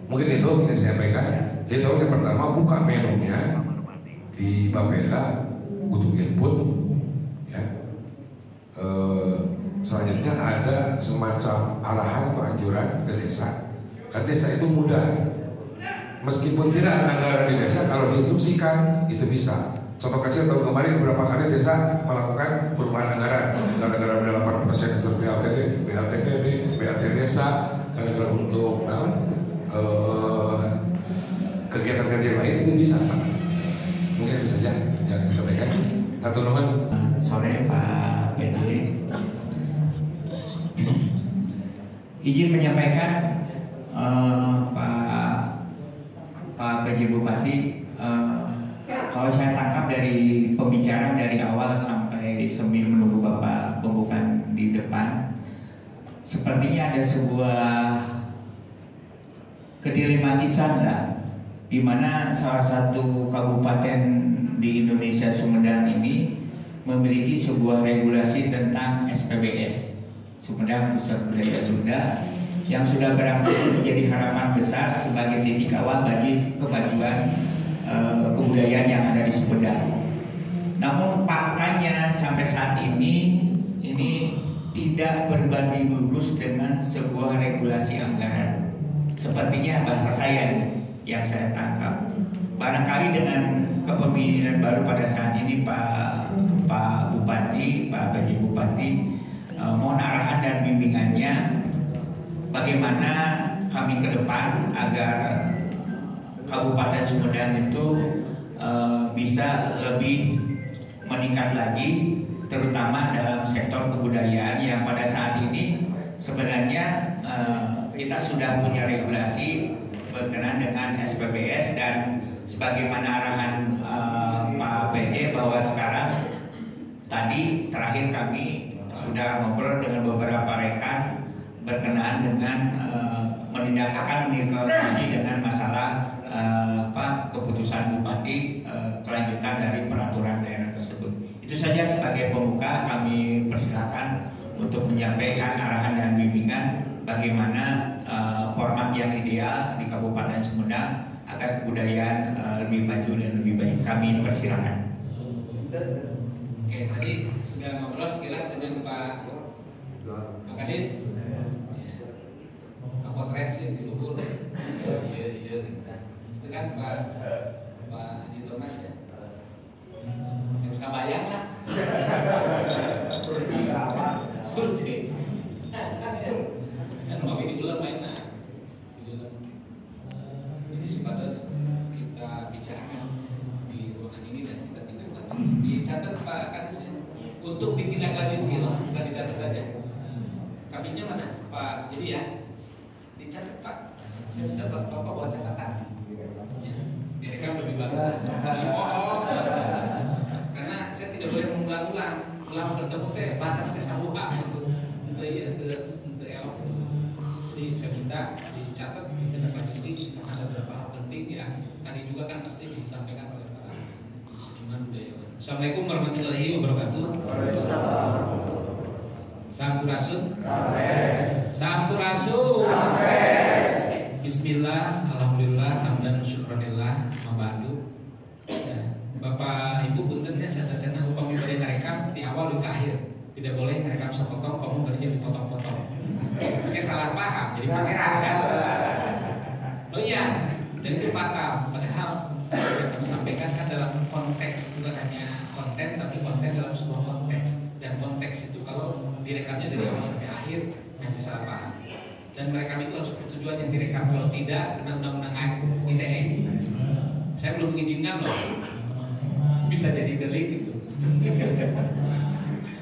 Mungkin itu yang saya sampaikan. Jadi yang pertama buka menunya di Bapeda untuk input ya. Selanjutnya ada semacam arahan atau anjuran ke desa. Kan desa itu mudah, meskipun tidak ada anggaran di desa, kalau diinstruksikan itu bisa. Contoh kecil tahun kemarin beberapa kali desa melakukan perubahan anggaran. Gara-gara ada 8% untuk BLTD, BLT desa, gara-gara untuk kegiatan-kegiatan lain itu bisa Pak. Mungkin itu saja yang saya sampaikan. Satu nuhun. Sore Pak PJ, izin menyampaikan Pak PJ Bupati, kalau saya tangkap dari pembicaraan dari awal sampai sambil menunggu Bapak pembukaan di depan, sepertinya ada sebuah kedilematisan lah, di mana salah satu kabupaten di Indonesia, Sumedang ini memiliki sebuah regulasi tentang SPBS, Sumedang Pusat Budaya Sunda, yang sudah berarti menjadi harapan besar sebagai titik awal bagi kemajuan kebudayaan yang ada di Sumedang. Namun faktanya sampai saat ini tidak berbanding lurus dengan sebuah regulasi anggaran. Sepertinya bahasa saya nih yang saya tangkap. Barangkali dengan kepemimpinan baru pada saat ini Pak Bupati, Pak PJ Bupati, mohon arahan dan bimbingannya bagaimana kami ke depan agar Kabupaten Sumedang itu bisa lebih meningkat lagi, terutama dalam sektor kebudayaan yang pada saat ini sebenarnya kita sudah punya regulasi berkenaan dengan SPBS, dan sebagaimana arahan Pak PJ bahwa sekarang tadi terakhir kami sudah ngobrol dengan beberapa rekan berkenaan dengan menindaklanjuti dengan masalah keputusan Bupati kelanjutan dari peraturan daerah tersebut. Itu saja sebagai pembuka, kami persilakan untuk menyampaikan arahan dan bimbingan bagaimana format yang ideal di Kabupaten Sumedang agar kebudayaan lebih maju dan lebih baik. Kami persilakan. Oke, tadi sudah ngobrol sekilas dengan Pak Kadis. Pak Potret sih di luhur. Iya. Itu kan Pak Haji Thomas ya. Yang Sabayang lah. Surti. Kan mau diulang mainan. Ini sebatas kita bicarakan di ruangan ini dan kita tindak lanjuti. Dicatat Pak Kadis untuk ditindaklanjuti loh, bukan dicatat aja. Kabinya mana Pak? Jadi ya dicatat Pak. Saya minta Bapak buat catatan. Ya, jadi kan lebih bagus. Sekolah. Karena saya tidak boleh mengulang-ulang. Ulang bertemu teh bahasa nanti sambung untuk elok. Jadi saya minta dicatat, ditindaklanjuti karena ada beberapa hal penting ya. Tadi juga kan pasti disampaikan oleh para seniman budayawan. Assalamualaikum warahmatullahi wabarakatuh. Sampurasun. Sampurasun. Bismillah, alhamdulillah, hamdan syukronillah, mabadu. Ya, Bapak Ibu punten ya, saya upami bade ngarekam di awal dan ke akhir. Tidak boleh ngarekam sepotong, kamu kerja dipotong-potong. Oke, salah paham, jadi pangeran kan? Oh iya, dan itu fatal. Padahal yang kami sampaikan kan dalam konteks, bukan hanya konten, tapi konten dalam sebuah konteks. Dan konteks itu kalau direkamnya dari awal sampai akhir, nanti salah paham. Dan merekam itu harus bertujuan yang direkam. Kalau tidak, kena undang-undang ITE. Saya belum mengizinkan loh. Bisa jadi delik itu.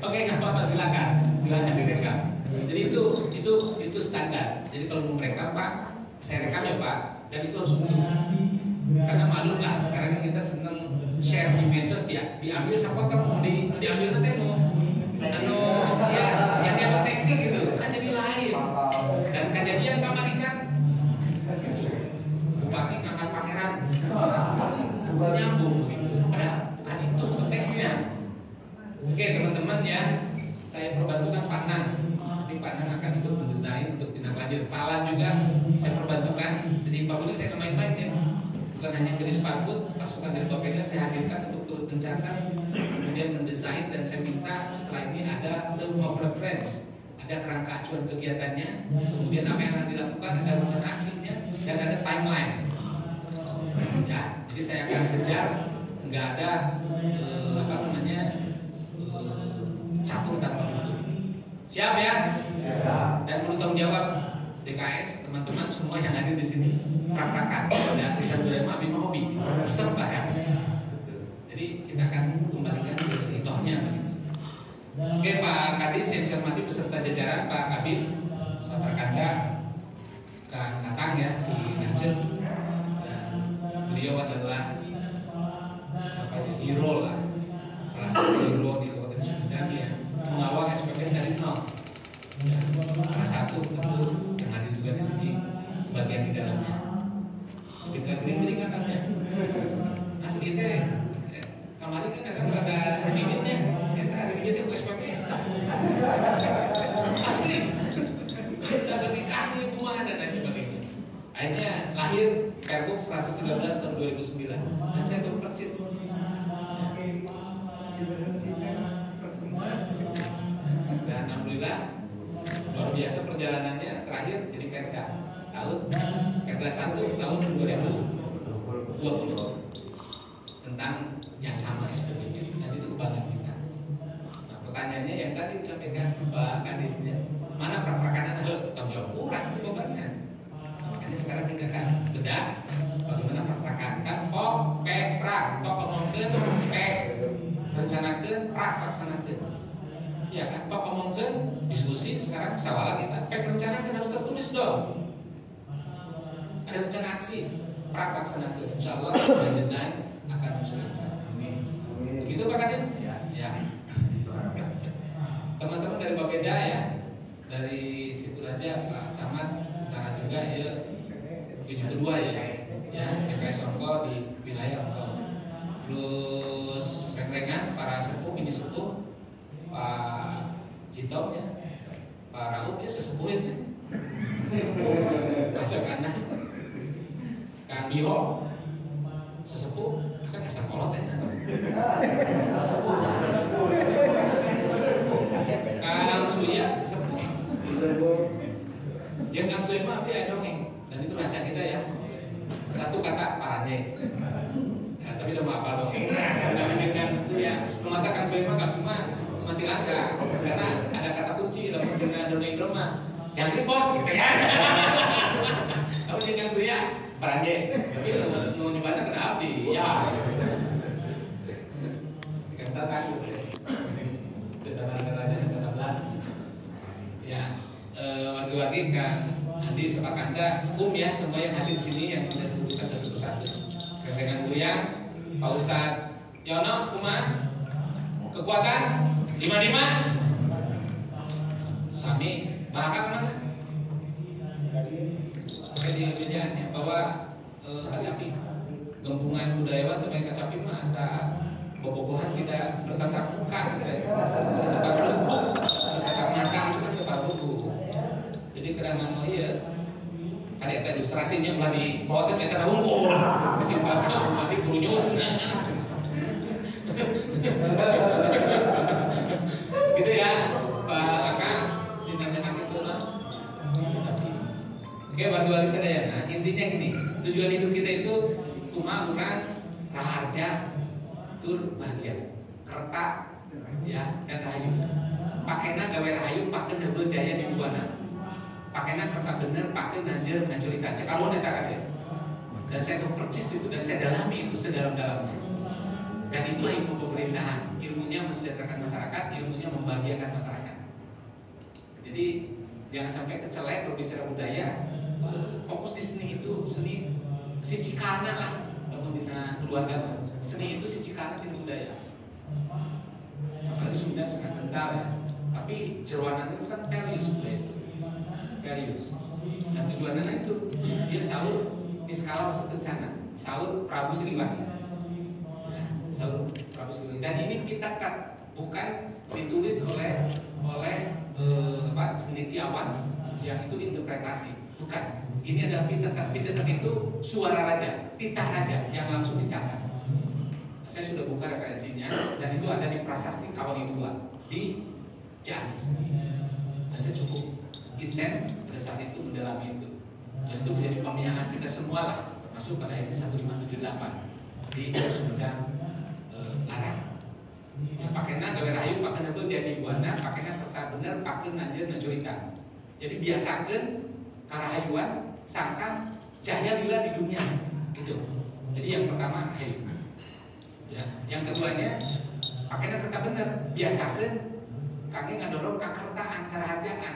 Oke, nggak apa-apa, silakan direkam. Jadi itu standar. Jadi kalau mau merekam Pak, saya rekam ya Pak. Dan itu harus utuh. Karena maklum lah, sekarang kita seneng share di medsos, diambil siapa kan mau diambil nanti yang seksi gitu kan jadi lain. Dan kejadian Pak Marikan gitu. Bupati ngangkat pangeran nyambung gitu. Padahal bukan itu konteksnya. Oke teman-teman ya, saya perbantukan Pak Nan. Nanti Pak Nan akan ikut mendesain untuk tindak lanjut. Pak Alan juga saya perbantukan. Jadi Pak hanya Gedis Parput, pasukan dari Bapeda saya hadirkan untuk turut mencatat, kemudian mendesain, dan saya minta setelah ini ada term of reference, ada kerangka acuan kegiatannya, kemudian apa yang akan dilakukan, ada rencana aksinya, dan ada timeline. Ya, jadi saya akan kejar, nggak ada catur tanpa buku. Siap ya? Dan perlu tanggung jawab DKS, teman-teman semua yang hadir di sini, praktekan. Ada urusan budaya abi hobi, isep bahkan. Jadi kita akan kembalikan ke hitohnya begitu. Oke Pak Kadis yang saya hormati beserta jajaran, Pak Kabid, sahabat kaca, Kang Tatang ya di Nancet, dan beliau adalah hero lah, salah satu hero di Kabupaten Sumedang yang mengawal SPPS dari nol. Ya, salah satu tentu yang hadir juga di sini bagian di dalamnya. Tapi kering-kering akannya. Asli itu kamari kan ada bibitnya, kita ada bibitnya ke SPPS. Asli. Kita ada di kami rumah dan lain sebagainya. Akhirnya lahir Pergub 113 tahun 2009 dan saya turut persis. Dan alhamdulillah luar biasa perjalanannya, terakhir jadi Perda tahun Perda 1 tahun 2020 tentang yang sama SPPS, dan itu kebanggaan kita. Nah, pertanyaannya yang tadi disampaikan Pak Kadisnya, mana perprakanan tanggung jawab kurang itu bebannya. Makanya sekarang kita kan bedah bagaimana perprakanan kan pok pek prak pok omongkeun pek rencanakeun prak laksanakeun. Ya kan, Pak omongkan diskusi, sekarang sawala kita pek rencana kan harus tertulis dong. Ada rencana aksi, prak laksanakeun. Insyaallah dan desain akan mensukseskan. Begitu Pak Kadis? Ya. Teman-teman dari Bapeda ya, dari situ aja Pak Camat utara juga ya, tujuh kedua ya, PKS Ongko di wilayah Ongko. Terus reng-rengan para sepuh, ini sepuh, Pak Cito ya, Pak Raub ya sesepuh itu, masuk anak, Kang Biho sesepuh, kan asal kolot ya, Kang Suya sesepuh, jangan Kang Suya mah dia dongeng, dan itu rahasia kita ya, satu kata parane. Ya, tapi udah mau apa dongeng, nggak bikin Kang Suya, mengatakan Suya mah gak cuma mati laska, karena ada kata kunci dalam dunia Dondeng Brahma. Jangan bos gitu ya. Kamu jangan Suya, paranje. Tapi mau nyebutnya kena abdi, ya. Kita kan bersama raja nomor 11. Ya, warga-warga Kang Andi Sepak Kanca, ya semua yang hadir di sini yang tidak sebutkan satu persatu. Dengan Burian, Pak Ustadz Yono, Kumah, kekuatan 55 Sami bahkan mana? Oke di medianya bahwa Kacapi gabungan budayawan teman Kacapi mah asa bobogohan tidak bertatap muka gitu ya. Setempat lugu, tatap mata itu kan tempat lugu. Jadi karena iya kan eta ilustrasinya ulah di bawah teh eta unggul. Mesin baca tapi kurunyus. Gitu ya Pak Aka sinarnya itu lah. Oke warga-warga sadayana, intinya gini, tujuan hidup kita itu kumaha urang raharja tur bahagia kerta ya dan rahayu pakena gawe rahayu pakeun heubeul jaya di buana pakena kerta bener pakeun nanjeur ngancuritan cek alun eta kade. Dan saya tahu persis itu dan saya dalami itu sedalam-dalamnya. Dan itulah ilmu pemerintahan, ilmunya mensejahterakan masyarakat, ilmunya membahagiakan masyarakat. Jadi jangan sampai kecelek berbicara budaya, fokus di seni itu, seni si cikana lah, pembina keluarga. Seni itu si cikana di budaya. Apalagi Sunda sangat kental ya. Tapi jeroanan itu kan values budaya itu, values. Dan tujuannya itu dia Saul di skala waktu kencana, Saul Prabu Siliwangi. Saul Prabu Siliwangi. Dan ini pitakat, bukan ditulis oleh cendekiawan yang itu interpretasi, bukan. Ini adalah pitetan. Pitetan itu suara raja, titah raja yang langsung dicatat. Saya sudah buka referensinya dan itu ada di Prasasti Kawali 2 di Ciamis. Dan saya cukup intent pada saat itu mendalami itu. Dan itu menjadi pembinaan kita semua lah, termasuk pada ini 1578 di Sumedang Larang. Ya, pakainya gawe rahayu, pakainya itu jadi buana, pakainya kerta bener, pakai nanjir najuritan. Jadi biasakan karahayuan, sangkan jaya lila di dunia gitu. Jadi yang pertama rahayu. Ya, yang keduanya pakainya kerta bener, biasakan kaki ngadorong kakertaan, karahajaan,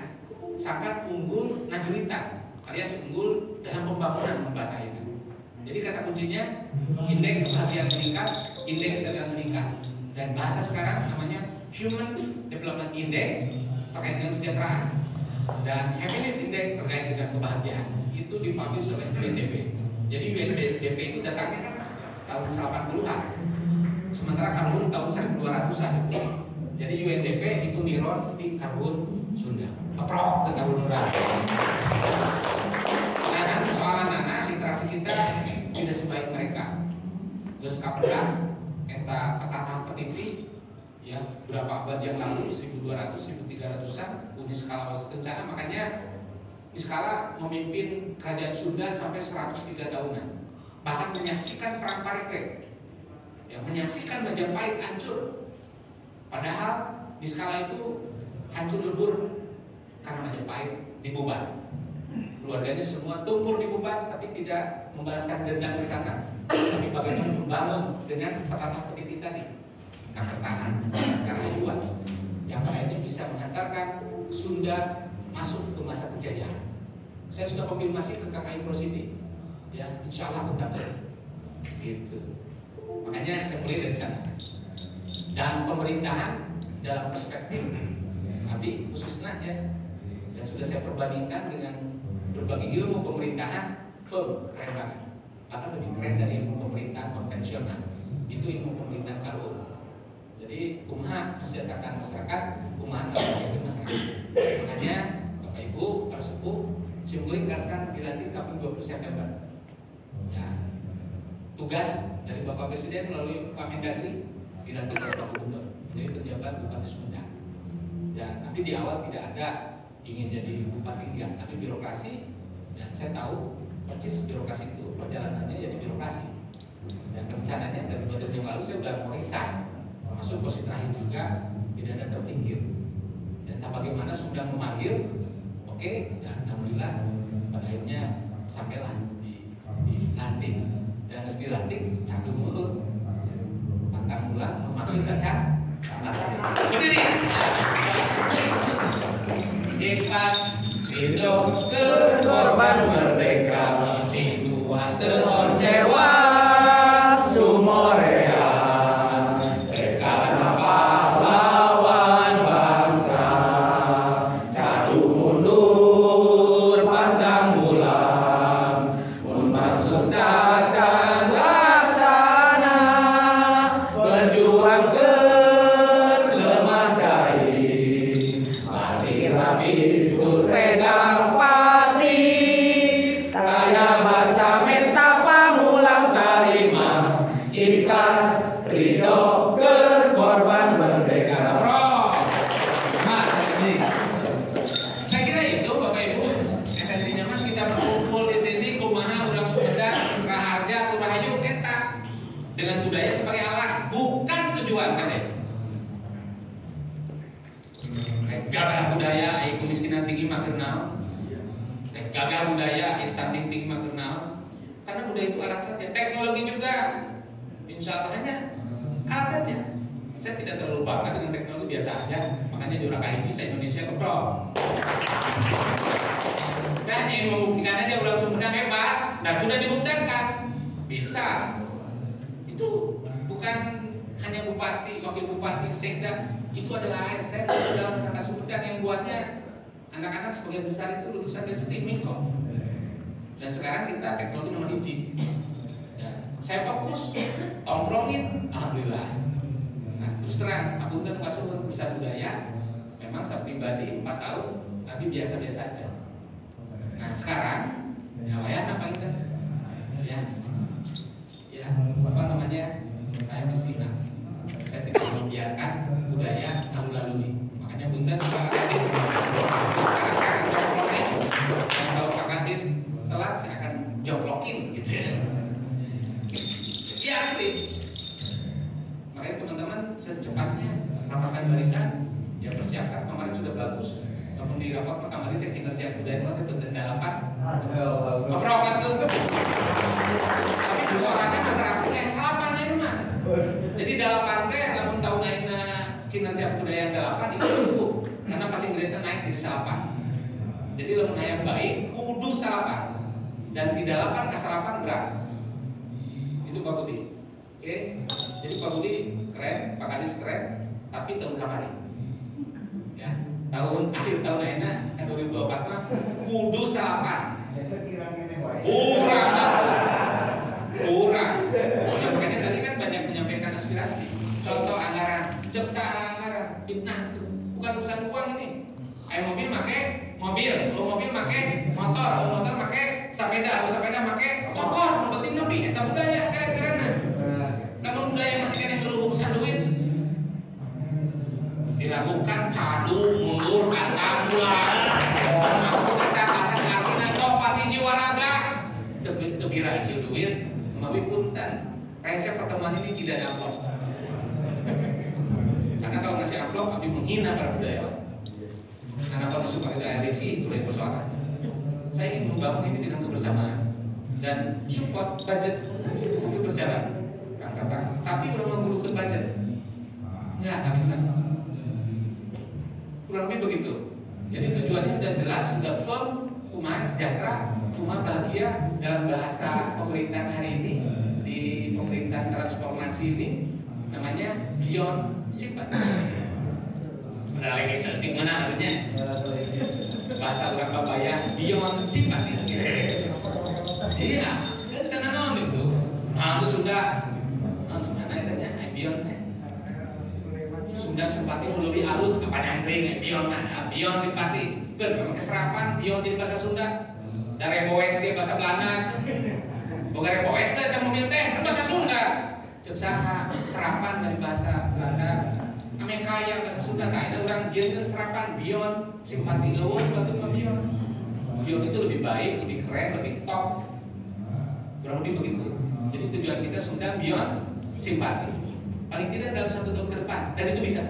sangkan unggul najuritan, alias unggul dalam pembangunan bahasa ini. Jadi kata kuncinya indeks kebahagiaan meningkat, indeks kesejahteraan meningkat. Dan bahasa sekarang namanya Human Development Index terkait dengan kesejahteraan dan Happiness Index terkait dengan kebahagiaan. Itu dipublish oleh UNDP. Jadi UNDP itu datangnya kan tahun 80-an. Sementara Karhun tahun 1200-an itu. Jadi UNDP itu niron di Karhun Sunda. Keprok ke Karhun Urang. Nah, soalan anak literasi kita tidak sebaik mereka. Geus kapedah eta petata petiti ya berapa abad yang lalu 1200 1300-an punya skala rencana, makanya Niskala memimpin kerajaan Sunda sampai 103 tahunan, bahkan menyaksikan perang Parepet ya, menyaksikan Majapahit hancur, padahal Niskala itu hancur lebur karena Majapahit dibubar, keluarganya semua tumpul dibubar, tapi tidak membalaskan dendam di sana. Tapi bagaimana membangun dengan petata petiti tadi, kakertaan, karahayuan, yang akhirnya bisa menghantarkan Sunda masuk ke masa kejayaan. Saya sudah konfirmasi ke KKI Prosidi, ya, insya Allah benar, gitu. Makanya saya mulai dari sana. Dan pemerintahan dalam perspektif Abi khususnya ya, dan sudah saya perbandingkan dengan berbagai ilmu pemerintahan, keren banget. Bahkan lebih keren dari ilmu pemerintahan konvensional. Itu ilmu pemerintahan Karhun. Jadi kumaha mensejahterakan masyarakat, kumaha menjaga masyarakat. Makanya Bapak Ibu, para sepuh, simkuling karsan dilantik kapan 20 September. Ya, tugas dari Bapak Presiden melalui Pak Mendagri dilantik oleh Pak Gubernur. Jadi penjabat Bupati Sumedang. Dan tapi di awal tidak ada ingin jadi bupati enggak, tapi birokrasi. Dan saya tahu persis birokrasi itu perjalanannya jadi birokrasi. Dan rencananya dari 2 tahun yang lalu saya sudah mau resign, masuk posisi terakhir juga tidak ada terpikir. Dan tak bagaimana sudah memanggil, oke, dan alhamdulillah pada akhirnya sampailah dilantik. Dan harus dilantik candu mulut, pantang bulan, memaksud kaca, berdiri. Ikhlas hidup korban merdeka, si dua teroncewa sumorea, karena pahlawan bangsa, cadu mundur pandang bulan, mun maksud dacan laksana, berjuang ke lemah cair, mari rapi tur pegang pati, kaya bahasa menta pamulang tarima, ikhlas ridho ke korban merdeka. Saya kira itu Bapak Ibu esensinya mas kita berkumpul di sini kumaha urang Sumedang raharja turahayu eta dengan budaya sebagai alat bukan tujuan kan ya. Gagah budaya, kemiskinan tinggi makin naon. Gagah budaya, stunting tinggi makin naon. Karena budaya itu alat saja. Teknologi juga, insya Allah hanya alat aja. Saya tidak terlalu bangga dengan teknologi, biasa aja. Makanya di Urang Kahiji saya Indonesia keprok. Saya hanya ingin membuktikan aja Urang Sumedang hebat dan sudah dibuktikan bisa. Itu bukan hanya bupati, wakil bupati, sekda. Itu adalah ASN dalam masyarakat Sumedang yang buatnya anak-anak sebagian besar itu lulusan dari STEMI kok. Dan sekarang kita teknologi nomor 1. Ya, saya fokus tongkrongin, alhamdulillah. Nah, terus terang, apunten Pak Sumber bisa budaya. Memang saya pribadi 4 tahun, tapi biasa-biasa aja. Nah sekarang Ya, wayang apa itu? Ya, apa namanya? Saya mesti ingat. Saya tidak membiarkan budaya lalu-lalu. Makanya punten Pak Kadis. Sekarang saya akan joplokin. Dan kalau Pak Kadis telat, saya akan joplokin gitu ya. Ya asli. Makanya teman-teman secepatnya rapatkan barisan. Ya persiapkan, kemarin sudah bagus. Namun di rapat kemarin kinerja budaya itu terdalapan. Keberokan tuh. Tapi persoalannya masyarakat yang salapan ini mah. Jadi dalapan teh, namun tahun aina kinerja budaya dalapan itu cukup. Karena pasti grade naik jadi salapan. Jadi lamun hayang baik, kudu salapan. Dan di dalapan kesalapan berat. Itu Pak Budi. Oke. Jadi Pak Budi keren, Pak Kadis keren. Tapi tahun kemarin. Ya, akhir tahun aina 2024 mah kudu salapan. Kurang. Ya, makanya tadi kan banyak menyampaikan aspirasi. Contoh anggaran, jaksa anggaran, fitnah tuh. Bukan urusan uang ini. Ayo mobil make mobil, mobil make motor make sepeda, sepeda make cokor. Nu penting nepi eta budaya keren-kerenna. Namun budaya masih kena dulu urusan duit. Dilakukan cadu mundur antang bulan. Maksud kecerdasan artinya topat hiji waraga. Tebira hiji duit. Mawi punten, kayaknya pertemuan ini tidak ada amplop. Karena kalau ngasih amplop, Abi menghina para budayawan. Karena kalau disuruh kita rezeki itu lain persoalan. Saya ingin membangun ini dengan kebersamaan dan support budget nanti bisa berjalan, kang. Tapi kalau menggulukan budget, nggak bisa. Kurang lebih begitu. Jadi tujuannya sudah jelas, sudah firm. Umat sejahtera, umat bahagia dalam bahasa pemerintahan hari ini di pemerintahan transformasi ini namanya beyond sifat. Ada lagi seperti mana artinya? Bahasa orang Babaya beyond sifat ini. Iya, kan karena non itu. Nah itu sudah, namanya beyond. Sudah simpati meluri halus apa yang kering beyond simpati. Memang keserapan beyond di bahasa Sunda. Dari boes di bahasa Belanda. Bukan boes teh mobil teh bahasa Sunda. Cek saha serapan dari bahasa Belanda. Ame kaya bahasa Sunda tah ada orang jeung serapan beyond simpati eueuh batu beyond. Beyond itu lebih baik, lebih keren, lebih top. Kurang lebih begitu. Jadi tujuan kita Sunda beyond simpati. Paling tidak dalam 1 tahun ke depan dan itu bisa.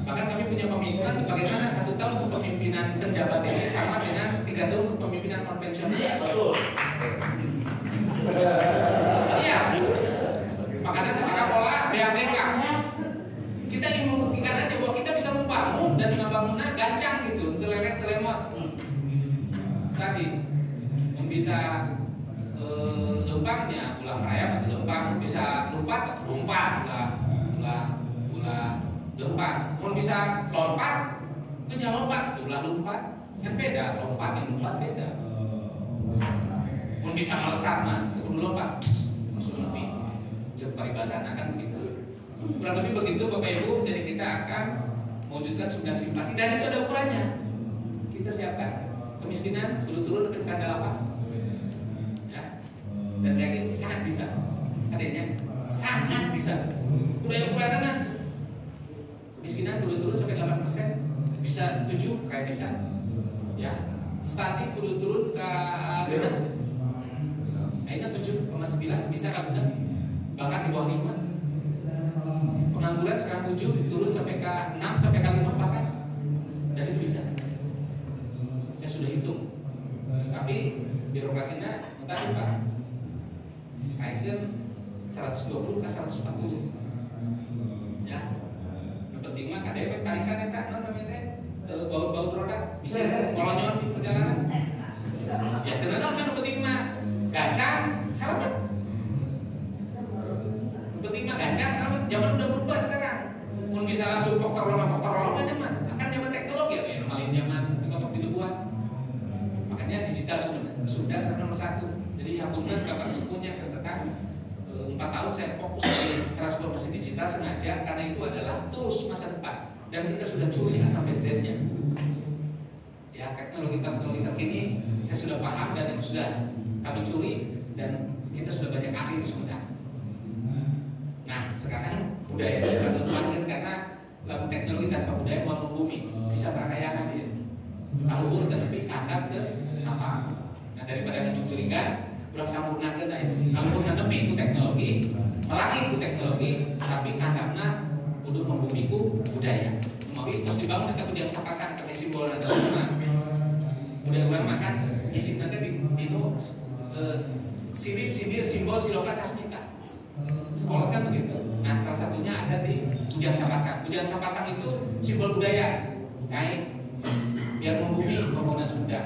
Bahkan kami punya pemikiran bagaimana 1 tahun kepemimpinan pejabat ini sama dengan 3 tahun kepemimpinan konvensional. Betul. Iya. Makanya secara pola BABK kita ingin membuktikan aja bahwa kita bisa membangun dan membangunnya gancang gitu, telemot. Tadi yang bisa lempangnya ulah merayap atau lempang, bisa lompat atau lompat, ulah lompat. Mau bisa lompat, punya lompat atau ulah lompat, kan beda. Lompat dan lompat beda. Mau bisa melesat mah, itu kudu lompat, langsung lebih. Cek paribasan akan begitu. Kurang lebih begitu Bapak Ibu. Jadi kita akan mewujudkan 9 simpati dan itu ada ukurannya. Kita siapkan kemiskinan kudu turun ke peringkat 8. Dan saya yakin sangat bisa. Adanya sangat bisa. Udah ukurannya kemiskinan kudu turun sampai 8%, bisa 7 kayak bisa. Ya, stunting kudu turun ke genep. Akhirnya 7,9 bisa ke genep. Bahkan di bawah 5. Pengangguran sekarang 7 turun sampai ke 6 sampai ke 5 bahkan. Dan itu bisa. Saya sudah hitung. Tapi birokrasinya entah Pak. Item 120 ke 140. Ya. Yang penting mah KDP tarikan eta namanya bau produk bisa kolonyon di perjalanan. Ya tenan kan penting mah gacang selamat. Penting mah gacang selamat. Zaman udah berubah sekarang. Mun bisa langsung faktor lama aja mah akan zaman teknologi ya kayak normalin zaman dikotok di lebuan. Makanya digital sudah nomor 1. Jadi hatungan kabar sukunya tentang 4 tahun saya fokus di transformasi digital sengaja karena itu adalah tools masa depan dan kita sudah curi A sampai Z-nya. ya teknologi terkini saya sudah paham dan itu sudah kami curi dan kita sudah banyak ahli di Sumedang. Nah sekarang budaya daerah berkembang karena teknologi tanpa budaya mau bumi bisa terkayakan dia. Kalau tapi kadang ke apa? Nah daripada mencurikan kurang sempurna ke itu. Kalau nanti itu teknologi, melaki itu teknologi, tapi kadangnya untuk membumiku budaya. Mau itu terus dibangun kita punya sapasang pakai simbol dan budaya orang makan isi nanti di sirip simbol siloka sasmita. Sekolah kan begitu. Nah salah satunya ada di Bujang Sapasang. Bujang Sapasang itu simbol budaya. Naik biar membumi pembangunan Sunda.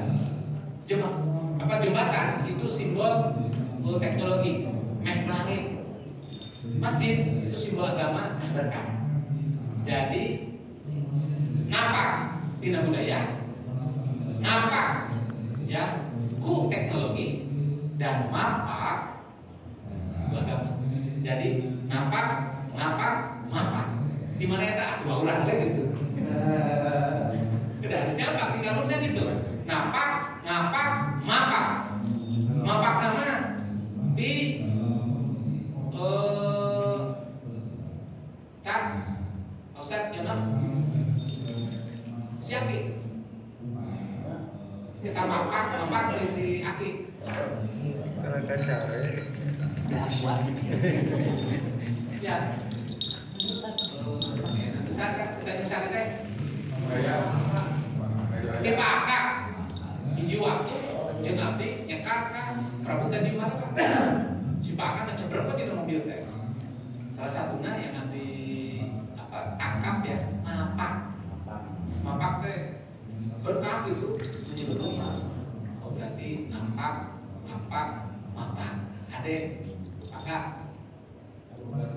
Jembatan itu simbol teknologi. Meh langit. Masjid itu simbol agama, meh berkah. Jadi napak tina budaya, napak ya ku teknologi dan mapak agama. Jadi napak, di mana eta dua orang deh gitu. Tidak harusnya apa? Tinggal kan gitu. Napak, mapak nama di Cak, Ustaz, ya si Aki. Kita mapak di si Aki. Ya. Nanti saya kita teh. Dipakak hiji waktu jeung abdi nyekar ka perabotan di mana kan. Si pakak ngecebrep di mobil teh. Salah satunya yang abdi tangkap ya, mapak teh berkah gitu menyebutnya. Oh berarti mapak ada pakak.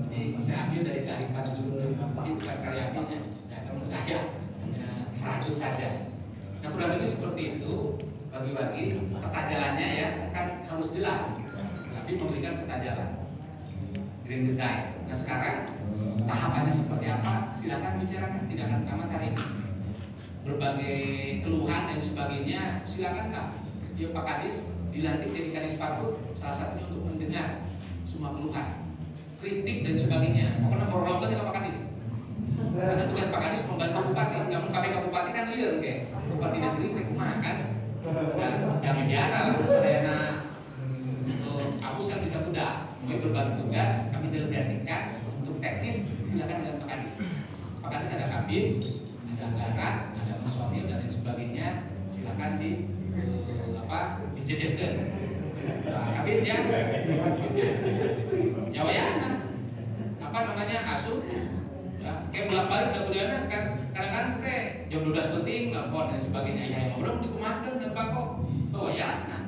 Jadi saya ambil dari carikan Sunda, ini bukan karyanya, ya teman saya hanya merajut saja. Nah kurang lebih seperti itu, bagi-bagi petajalannya ya kan harus jelas, tapi memberikan petajalan, green design. Nah sekarang tahapannya seperti apa? Silakan bicarakan, tidak akan tamat hari ini. Berbagai keluhan dan sebagainya, silakanlah. Ya Pak Kadis dilantik jadi Kadis Parput, salah satunya untuk mendengar semua keluhan, kritik dan sebagainya. Pokoknya berlomba dengan Pak Kadis. Karena tugas Pak Kadis membantu bupati. Namun KPK bupati kan liar kayak bupati negeri kayak kumaha kan. Jangan biasa lah misalnya Agus kan bisa mudah. Mulai berbagi tugas, kami delegasikan untuk teknis silakan dengan Pak Kadis. Pak Kadis ada kabin, ada anggaran, ada personil dan lain sebagainya. Silakan dijejerkan. Nah, kabin ya. Jawa ya. Apa namanya asuh ya, kayak bolak-balik kemudian kan kadang-kadang kayak jam 12 penting telepon dan sebagainya ya yang ngobrol dikumakan dan Pak kok oh ya nah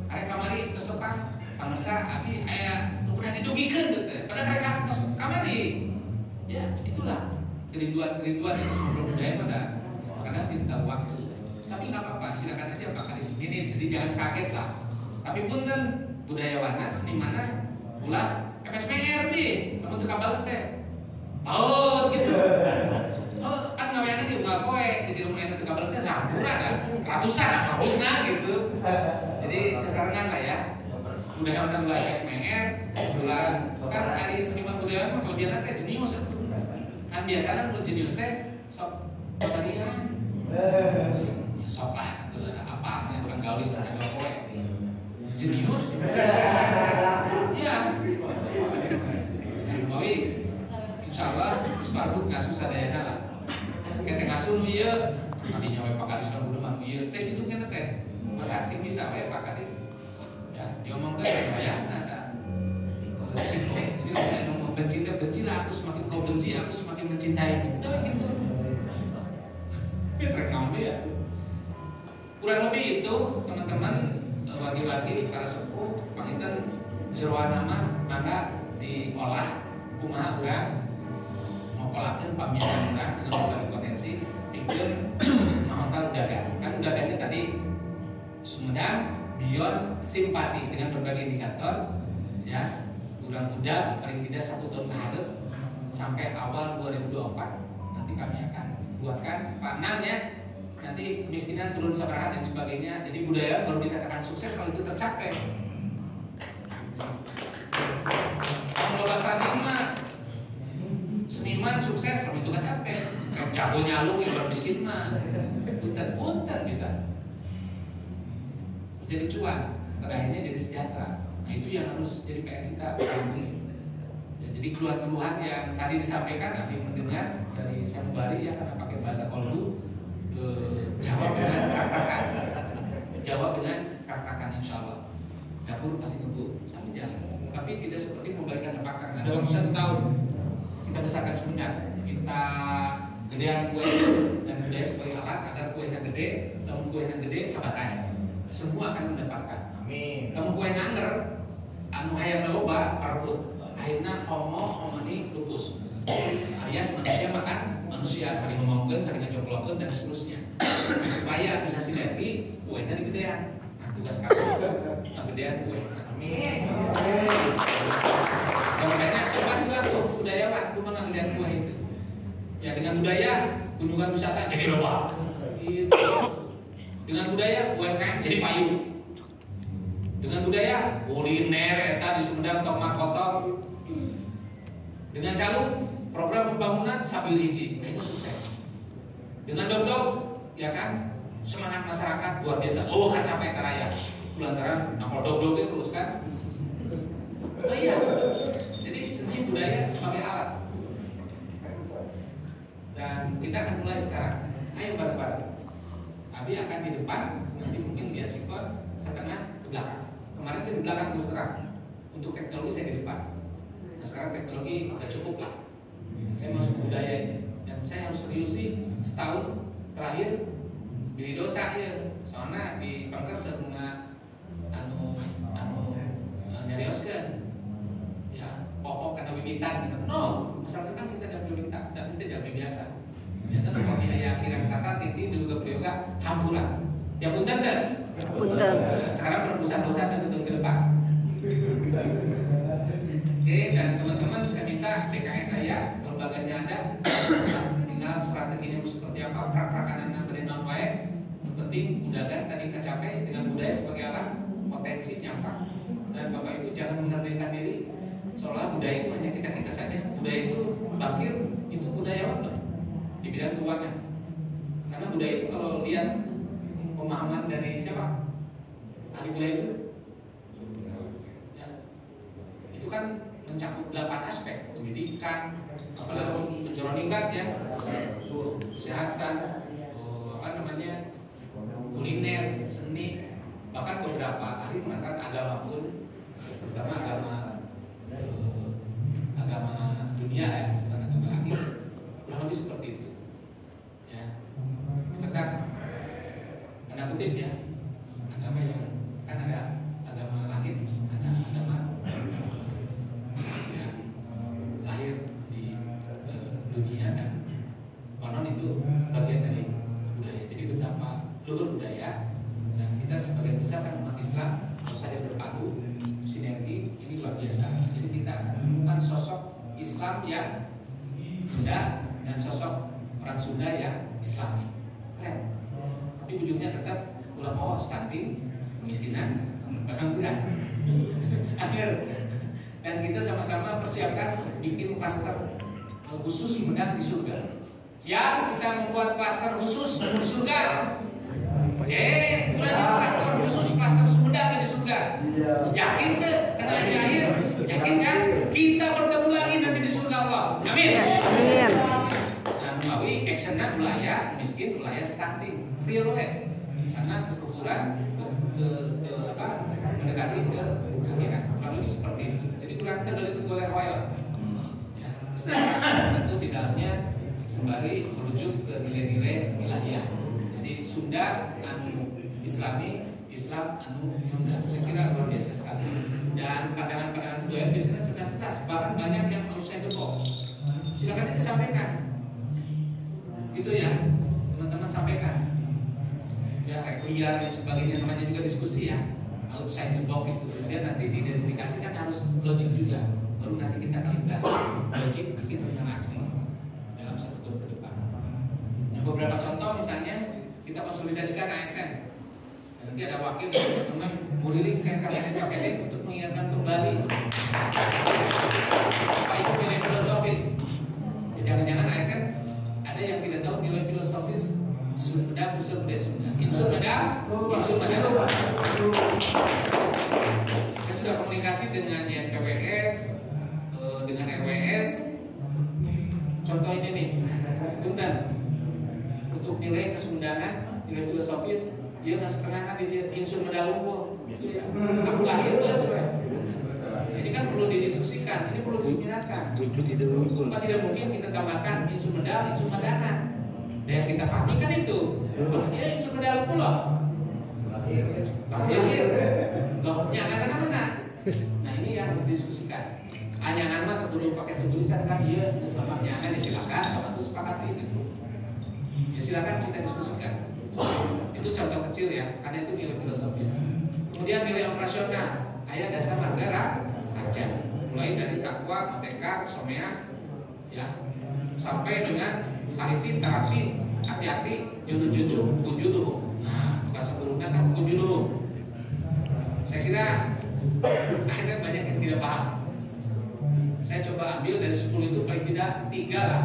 ada kamari terus depan pangsa abi aya udah didugikeun gitu pada mereka terus kamari ya itulah kerinduan itu sebelum budaya pada kadang tidak waktu tapi nggak apa-apa silakan aja Pak Kadis ini jadi jangan kaget lah tapi punten budayawana senimana ulah FSPR nih, untuk kabel teh. Oh gitu. Oh kan ngaweana ge enggak poe, jadi rumah itu kabel teh sampura kan. Ratusan bagusna gitu. Jadi sasaran lah ya. Budaya bulan FSPR, bulan kan hari seniman budaya mah kelebihan teh jenius itu. Kan biasanya mun jenius teh sok pemberian. Sok itu apa yang orang gaulin sana dua poe. Jenius. Iya. Mawi, insya Allah, Sparbuk ngasuh sadayana lah. Kita ngasuh iya, tadinya Pak Kadis kan udah mau iya, teh itu kita teh, malah sih bisa Pak Kadis. Ya, diomong ke ya, ada risiko. Jadi kalau ngomong benci lah, aku semakin kau benci, aku semakin mencintai. Udah gitu. Bisa ngambil ya. Kurang lebih itu teman-teman bagi-bagi para sepuh, pangitan jeroan nama maka diolah. Kumaha urang ngokolakeun pamikiran urang dengan berbagai potensi pikeun naon kan udaganya tadi Sumedang beyond simpati dengan berbagai indikator ya urang udah paling tidak 1 tahun keharep sampai awal 2024 nanti kami akan buatkan Pak Nan ya nanti kemiskinan turun sabaraha dan sebagainya. Jadi budaya baru dikatakan sukses kalau itu tercapai. Kalau stunting mah seniman sukses kalau itu tercapai. Kayak jago nyalung yang miskin mah punten bisa jadi cuan, pada akhirnya jadi sejahtera. Nah itu yang harus jadi PR kita. Ya, jadi keluhan-keluhan yang tadi disampaikan, kami mendengar dari Sanubari ya, karena pakai bahasa Kolbu, jawab dengan praktakan insya Allah. Dapur pasti ngebut sambil jalan. Tapi tidak seperti membalikan praktakan. Ada waktu 1 tahun kita besarkan Sunda, kita gedean kue dan budaya sebagai alat agar kuenya gede, namun kuenya gede sabatanya. Semua akan mendapatkan. Amin. Namun kue nanger, anu hayang loba perebut. Akhirnya homo ini lupus. Alias manusia makan manusia, saling ngomongkeun, saling ngejoglokeun dan seterusnya. Supaya bisa sinergi, kuenya digedean. Nah, tugas kami ngegedean kue. Amin. Dan makanya sebantuan tuh budayawan, kumaha ngegedean kue itu. Ya dengan budaya kunjungan wisata jadi loba. Gitu. Dengan budaya UMKM jadi payu. Dengan budaya kuliner eta di Sumedang Tokmar Kotor. Dengan calung program pembangunan Sabil Hiji, itu sukses. Dengan dok-dok, ya kan, semangat masyarakat luar biasa. Oh kacapai teraya. Lantaran napol dok-dok itu terus kan. Oh iya. Jadi seni budaya sebagai alat. Dan kita akan mulai sekarang. Ayo bareng-bareng. Abi akan di depan, nanti mungkin biar Sikon ke tengah, ke belakang. Kemarin saya di belakang terus terang. Untuk teknologi saya di depan. Nah sekarang teknologi udah cukup lah. Saya masuk budaya ini. Dan saya harus serius sih setahun terakhir beli dosa ya. Soalnya di Pangker setengah nyarioskan. Ya pokok karena bibitan. No, masalahnya kan kita ada prioritas, dan kita tidak biasa. Ya kan kalau ayah kirim kata titi dulu ke prayoga hampuran. Ya punten dan. Punten. Sekarang penebusan dosa saya tutup ke depan. Oke, dan teman-teman saya minta DKS saya, lembaganya ada, tinggal strateginya seperti apa, prak-prakan anak berenang baik. Yang penting budakan tadi kecapai dengan budaya sebagai alat potensi nyampak. Dan Bapak Ibu jangan mengabaikan diri, seolah budaya itu hanya kita saja. Budaya itu bakir, itu budayawan loh. Di bidang keuangan. Karena budaya itu kalau lihat pemahaman dari siapa? Ahli budaya itu ya, itu kan mencakup 8 aspek, pendidikan, apalagi jeroningkat ya, kesehatan, kuliner, seni, bahkan beberapa ahli mengatakan agama pun, terutama agama dunia ya, bukan agama akhir, kurang lebih seperti itu. Kata tanda kutip ya, agama yang kan ada agama langit, ada agama yang lahir di dunia, dan konon itu bagian dari budaya. Jadi betapa luhur budaya, dan kita sebagai besar kan umat Islam harus saja berpadu sinergi, ini luar biasa. Jadi kita akan menemukan sosok Islam yang muda dan sosok orang Sunda yang Islami. Keren. Tapi ujungnya tetap ulama stunting, kemiskinan, bahkan kurang. Akhir. Dan kita sama-sama persiapkan bikin klaster khusus Sumedang di surga. Ya, kita membuat klaster khusus di surga. Udah klaster khusus, klaster Sumedang di surga. Yakin ke? Karena di akhir, yakin kan? Kita bertemu lagi nanti di surga Allah. Amin. Amin. Melalui actionnya ulaya miskin, ulaya stunting, real way. Karena kekufuran mendekati ke kafiran. Lalu seperti itu. Jadi kurang terlalu itu boleh oil. Ya, tentu di dalamnya sembari merujuk ke nilai-nilai ilahiyah. Jadi Sunda anu Islami, Islam anu Sunda. Saya kira luar biasa sekali. Dan pandangan-pandangan budaya biasanya cerdas-cerdas. Bahkan banyak yang harus saya dukung. Silakan disampaikan. Itu ya, teman-teman sampaikan. Ya, liar dan sebagainya, namanya juga diskusi ya. Outside the box itu. Kemudian nanti diidentifikasi kan harus logik juga. Baru nanti kita kalibrasi logik bikin rencana aksi dalam 1 tahun ke depan. Yang beberapa contoh misalnya kita konsolidasikan ASN. Nanti ada wakil dari teman-teman Muriling ke KPD untuk mengingatkan kembali apa itu nilai filosofis. Ya, jangan-jangan ASN ada yang tidak tahu nilai filosofis Sunda, unsur budaya Sunda. Insur Medang. Saya sudah komunikasi dengan YNPWS, dengan RWS. Contoh ini nih, Punten. Untuk nilai kesundangan, nilai filosofis, dia nggak setengah kali dia insur Medang unggul. Aku lahir udah sesuai. Ini kan perlu didiskusikan, ini perlu diseminarkan. Apa tidak mungkin kita tambahkan insur Medang, insur Medana? Dan yang kita pahami kan itu, dia insur Medang unggul loh. Lahir, loh, nyangan mana? Nah ini yang didiskusikan. Nyangan mah perlu pakai tulisan kan, iya, selamat nyangan ya silakan, sama itu sepakati gitu. Ya silakan kita diskusikan. Itu contoh kecil ya, karena itu nilai filosofis. Kemudian nilai operasional, ayat dasar marga raja, mulai dari takwa, merdeka, somea, ya, sampai dengan hariti, terapi, hati-hati, junun-junun, kunjuduru. Nah, bahasa burungnya kan kunjuduru. Saya kira akhirnya banyak yang tidak paham. Saya coba ambil dari 10 itu paling tidak 3 lah.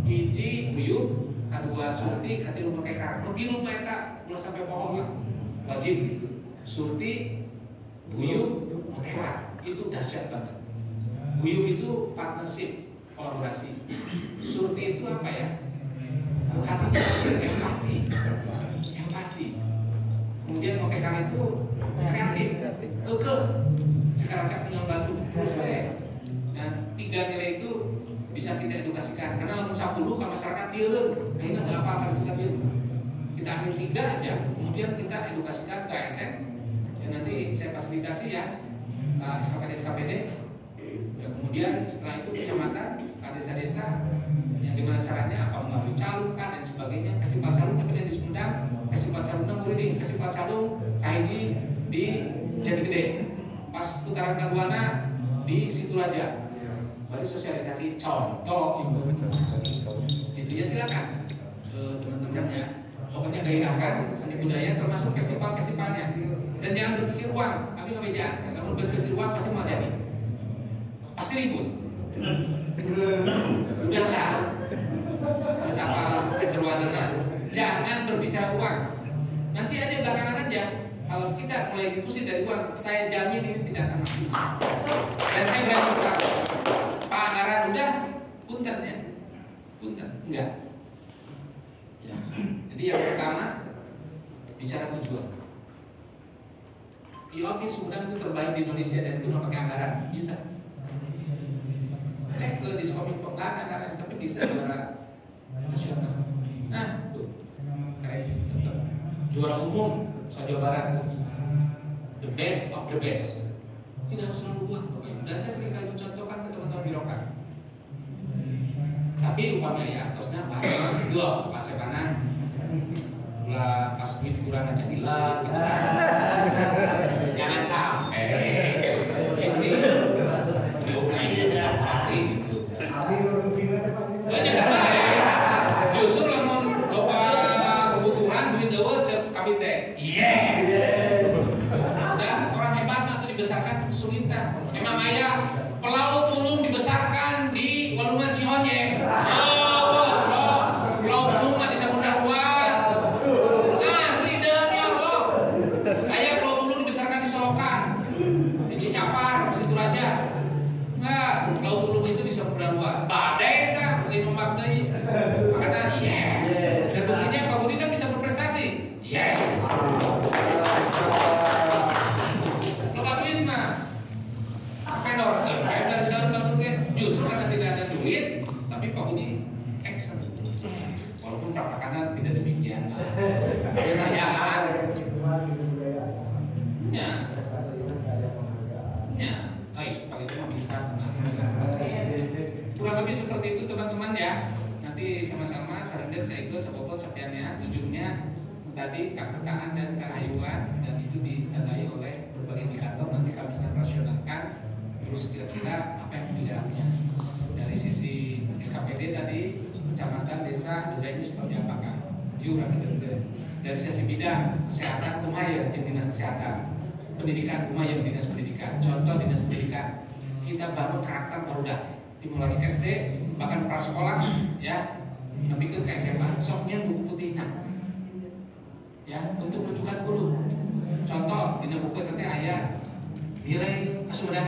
Hiji, buyut, kedua surti, ketiga pakai kar. Mungkin lupa eta, mulai sampai bohong lah. Wajib gitu. Surti, buyut, pakai kar. Itu dahsyat banget. Buyut itu partnership, kolaborasi. Surti itu apa ya? Hatinya empati. Kemudian pakai kar itu kreatif, kekeh. Cakar-cakar dengan batu, terus dan 3 nilai itu bisa kita edukasikan karena lamun 10 ke masyarakat dieureun. Nah ini enggak apa-apa juga dia. Kita ambil 3 aja, kemudian kita edukasikan ke ASN. Dan nanti saya fasilitasi ya SKPD. Ya, kemudian setelah itu kecamatan, ke desa-desa, yang gimana caranya, apa melalui calungkan dan sebagainya. Festival calung tapi di Sumedang, festival calungnya Muriling, festival calung KIJ di Jati Gede. Pas putaran keduanya di Situraja. Baru sosialisasi contoh itu ya silakan teman-temannya. Pokoknya gairahkan seni budaya termasuk festivalnya. Dan jangan berpikir uang. Kami nggak beda. Kalau berpikir uang pasti mau jadi. Pasti ribut. Udahlah. Terus apa keceruannya? Jangan berbicara uang. Nanti ada belakangan aja. Kalau kita mulai diskusi dari uang, saya jamin ini tidak akan maksimal. Dan saya berani berkata, Pak anggaran udah, punten ya, punten, enggak. Ya. Jadi yang pertama bicara tujuan. IOP Sumedang itu terbaik di Indonesia dan itu nggak pakai anggaran, bisa. Cek ke Diskominfo nggak ada anggaran, tapi bisa juara nasional. Nah, tuh, keren, juara umum. Jawa Barat, the best of the best. Tidak harus selalu uang, dan saya sering kali mencontohkan ke teman-teman birokrat. Tapi umpamanya ya, tosnya bahasa itu loh, pas kanan, lah pas duit kurang aja hilang, gitu kan. Jangan sampai isi, diukai tidak mati gitu. Banyak kan? Justru lamun loba kebutuhan duit gawe cek kabite. Yes. Dan orang hebat mah tuh dibesarkan kesulitan. Memang ayah Pelau Tulung dibesarkan di Walungan Cihonyeng. Pelau Tulung mah di Samudra Luas. Asli demi Allah. Ayah Pelau Tulung dibesarkan di Solokan, di Cicapar, Situraja. Enggak, Pelau Tulung itu di Samudra Luas. Badai tak di nomor deui. Makanya yes. Dan buktinya Pak Budi kan bisa berprestasi. Yes. Loba duit mah pendor, kayak dari sana justru karena tidak ada duit, tapi Pak Budi action. Walaupun praktekannya tidak demikian. Kesayaan. Paling cuma bisa. Kurang lebih seperti itu teman-teman ya. Nanti sama-sama sarenden saya ikut sebobot sapiannya ujungnya tadi kekertaan dan kerahayuan, dan itu ditandai oleh berbagai indikator. Nanti kami akan rasionalkan terus kira-kira apa yang digarapnya dari sisi SKPD tadi, kecamatan, desa, desainnya seperti apakah. Yuk rapi dari sisi bidang kesehatan kumaya yang dinas kesehatan, pendidikan kumaya yang dinas pendidikan. Contoh dinas pendidikan kita baru karakter baru dah dimulai SD bahkan prasekolah ya, tapi ke SMA soknya buku putih ya untuk rujukan guru. Contoh di buku tadi ayat nilai kesumedang